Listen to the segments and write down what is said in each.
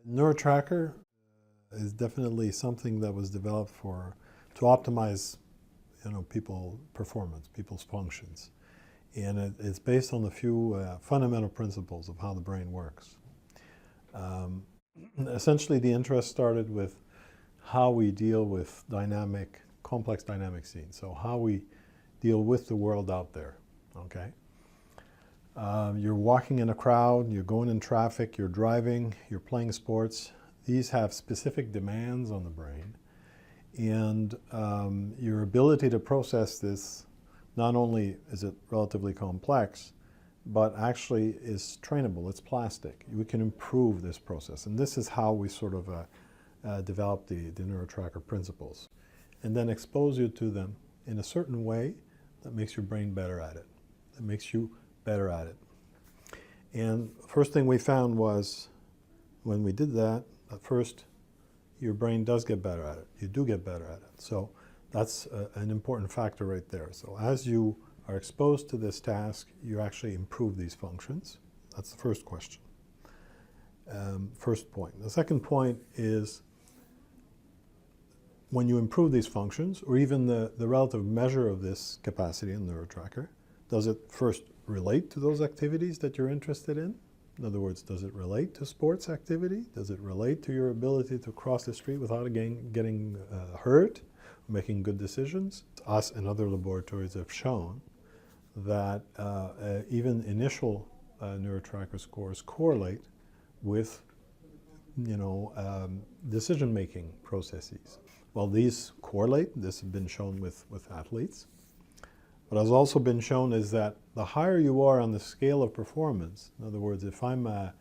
NeuroTracker is definitely something that was developed to optimize, people performance, people's functions, and it's based on a few fundamental principles of how the brain works. Essentially, the interest started with how we deal with complex dynamic scenes. So how we deal with the world out there. Okay. You're walking in a crowd, you're going in traffic, you're driving, you're playing sports. These have specific demands on the brain. And your ability to process this, not only is it relatively complex, but actually is trainable, it's plastic. We can improve this process. And this is how we sort of develop the NeuroTracker principles. And then expose you to them in a certain way that makes your brain better at it. That makes you better at it. And first thing we found was when we did that, at first your brain does get better at it. You do get better at it. So that's an important factor right there. So as you are exposed to this task, you actually improve these functions. That's the first question. First point. The second point is when you improve these functions, or even the relative measure of this capacity in NeuroTracker, does it first relate to those activities that you're interested in? In other words, does it relate to sports activity? Does it relate to your ability to cross the street without getting hurt, making good decisions? Us and other laboratories have shown that even initial NeuroTracker scores correlate with, decision-making processes. Well, these correlate. This has been shown with athletes. What has also been shown is that the higher you are on the scale of performance, in other words, if I'm an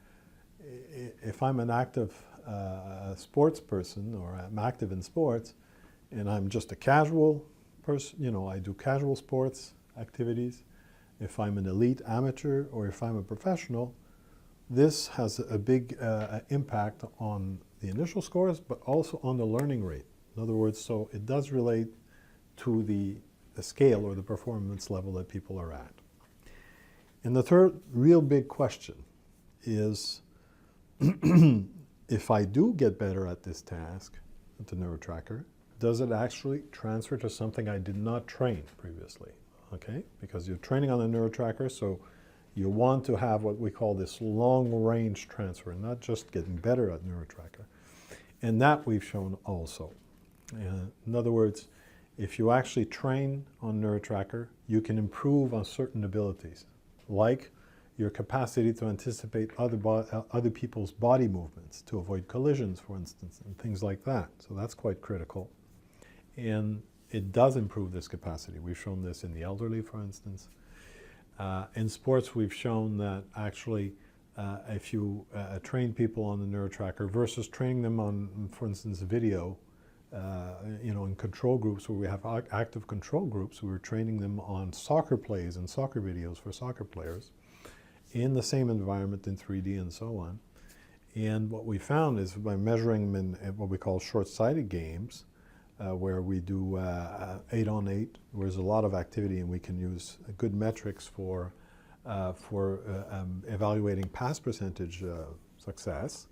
active sports person, or I'm active in sports, and I'm just a casual person, I do casual sports activities, if I'm an elite amateur or if I'm a professional, this has a big impact on the initial scores, but also on the learning rate. In other words, so it does relate to the scale or the performance level that people are at. And the third real big question is, if I do get better at this task, at the NeuroTracker, does it actually transfer to something I did not train previously? Okay, because you're training on the NeuroTracker, so you want to have what we call this long-range transfer, not just getting better at NeuroTracker. And that we've shown also. In other words, if you actually train on NeuroTracker, you can improve on certain abilities, like your capacity to anticipate other people's body movements, to avoid collisions, for instance, and things like that. So that's quite critical. And it does improve this capacity. We've shown this in the elderly, for instance. In sports, we've shown that actually if you train people on the NeuroTracker versus training them on, for instance, video, in control groups where we have active control groups, we were training them on soccer plays and soccer videos for soccer players in the same environment in 3D and so on. And what we found is by measuring them in what we call short-sighted games, where we do 8-on-8, where there's a lot of activity and we can use good metrics for evaluating pass percentage success,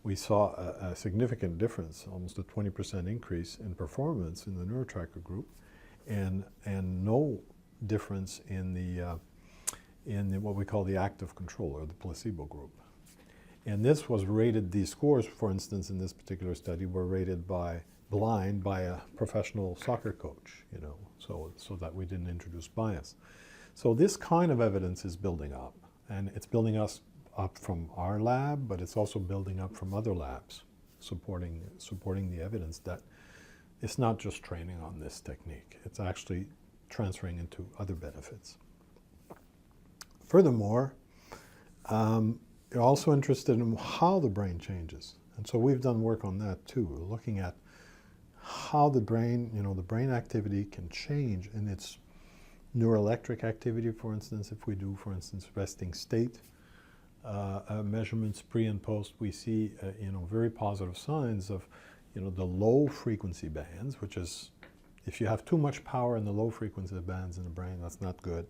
we saw a significant difference, almost a 20% increase in performance in the NeuroTracker group, and no difference in the what we call the active control or the placebo group. And this was rated, these scores, for instance, in this particular study were rated blind by a professional soccer coach, so that we didn't introduce bias. So this kind of evidence is building up, and it's building us up from our lab, but it's also building up from other labs, supporting the evidence that it's not just training on this technique, it's actually transferring into other benefits. Furthermore, you're also interested in how the brain changes. And so we've done work on that too, looking at how the brain, the brain activity can change in its neuroelectric activity, for instance. If we do, for instance, resting state measurements pre and post, we see, very positive signs of, the low frequency bands, which is, if you have too much power in the low frequency bands in the brain, that's not good.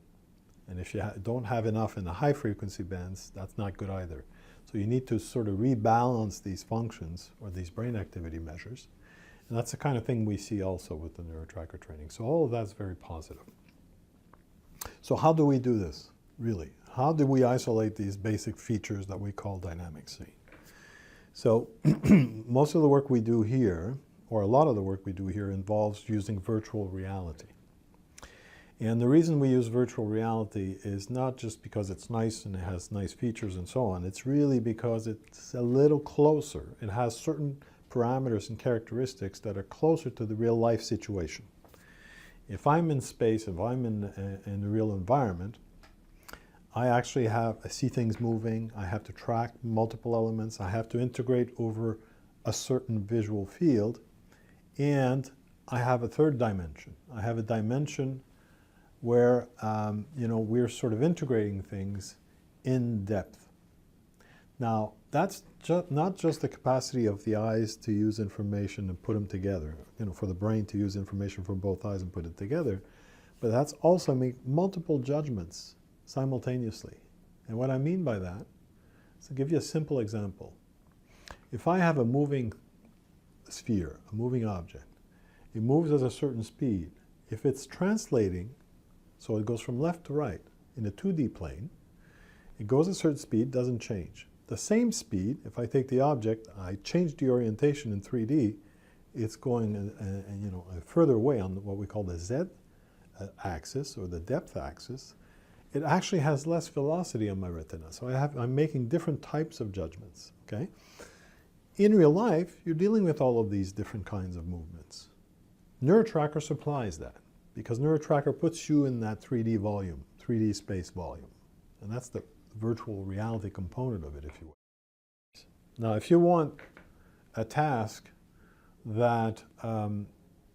And if you don't have enough in the high frequency bands, that's not good either. So you need to sort of rebalance these functions or these brain activity measures. And that's the kind of thing we see also with the NeuroTracker training. So all of that's very positive. So how do we do this, really? How do we isolate these basic features that we call dynamic scene? So most of the work we do here, or a lot of the work we do here, involves using virtual reality. And the reason we use virtual reality is not just because it's nice and it has nice features and so on. It's really because it's a little closer. It has certain parameters and characteristics that are closer to the real life situation. If I'm in space, if I'm in the real environment, I see things moving, I have to track multiple elements, I have to integrate over a certain visual field, and I have a third dimension. I have a dimension where we're sort of integrating things in depth. Now, that's not just the capacity of the eyes to use information and put them together, for the brain to use information from both eyes and put it together, but that's also make multiple judgments simultaneously. And what I mean by that is to give you a simple example. If I have a moving sphere, a moving object, it moves at a certain speed. If it's translating, so it goes from left to right in a 2D plane, it goes at a certain speed, doesn't change. The same speed, if I take the object, I change the orientation in 3D, it's going further away on what we call the Z axis or the depth axis. It actually has less velocity on my retina. So I'm making different types of judgments, okay? In real life, you're dealing with all of these different kinds of movements. NeuroTracker supplies that, because NeuroTracker puts you in that 3D volume, 3D space volume. And that's the virtual reality component of it, if you will. Now, if you want a task that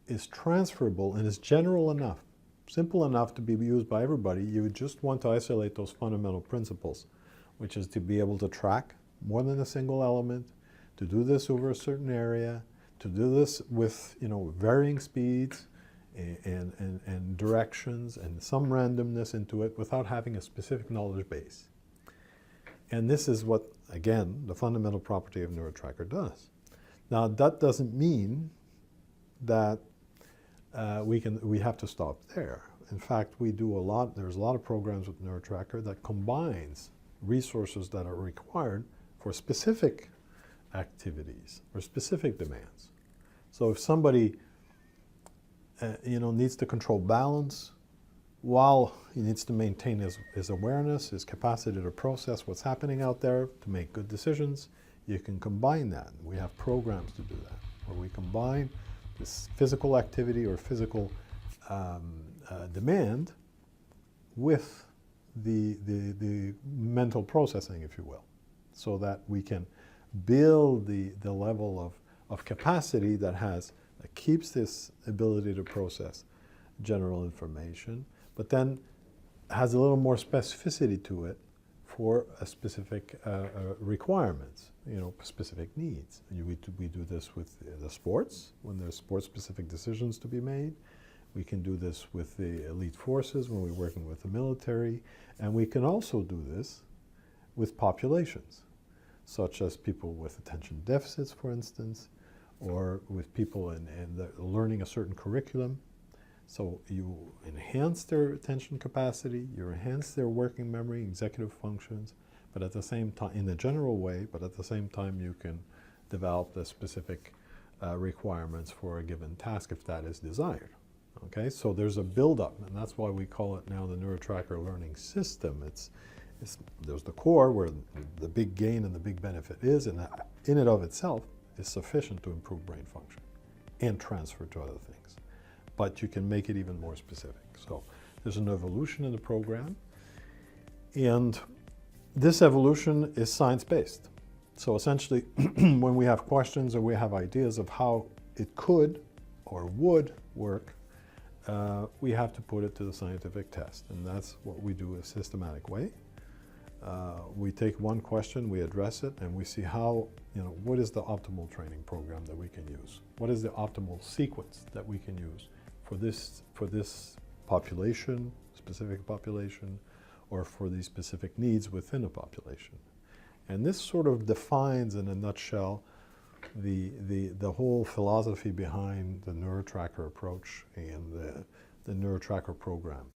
is transferable and is general enough, simple enough to be used by everybody, you would just want to isolate those fundamental principles, which is to be able to track more than a single element, to do this over a certain area, to do this with varying speeds and directions and some randomness into it without having a specific knowledge base. And this is what, again, the fundamental property of NeuroTracker does. Now, that doesn't mean that we have to stop there. In fact, there's a lot of programs with NeuroTracker that combines resources that are required for specific activities or specific demands. So if somebody needs to control balance while he needs to maintain his awareness, his capacity to process what's happening out there, to make good decisions, you can combine that. We have programs to do that, where we combine this physical activity or physical demand with the mental processing, if you will, so that we can build the level of capacity that keeps this ability to process general information, but then has a little more specificity to it for a specific requirements, specific needs. And we do this with the sports, when there's sport-specific decisions to be made. We can do this with the elite forces when we're working with the military. And we can also do this with populations, such as people with attention deficits, for instance, or with people learning a certain curriculum. So you enhance their attention capacity, you enhance their working memory, executive functions, but at the same time, in a general way, but at the same time you can develop the specific requirements for a given task if that is desired. Okay, so there's a build-up, and that's why we call it now the NeuroTracker learning system. There's the core where the big gain and the big benefit is, and that in and of itself is sufficient to improve brain function and transfer to other things. But you can make it even more specific. So there's an evolution in the program, and this evolution is science-based. So essentially, when we have questions or we have ideas of how it could or would work, we have to put it to the scientific test, and that's what we do in a systematic way. We take one question, we address it, and we see how, what is the optimal training program that we can use? What is the optimal sequence that we can use for this population, specific population, or for these specific needs within a population? And this sort of defines, in a nutshell, the whole philosophy behind the NeuroTracker approach and the NeuroTracker program.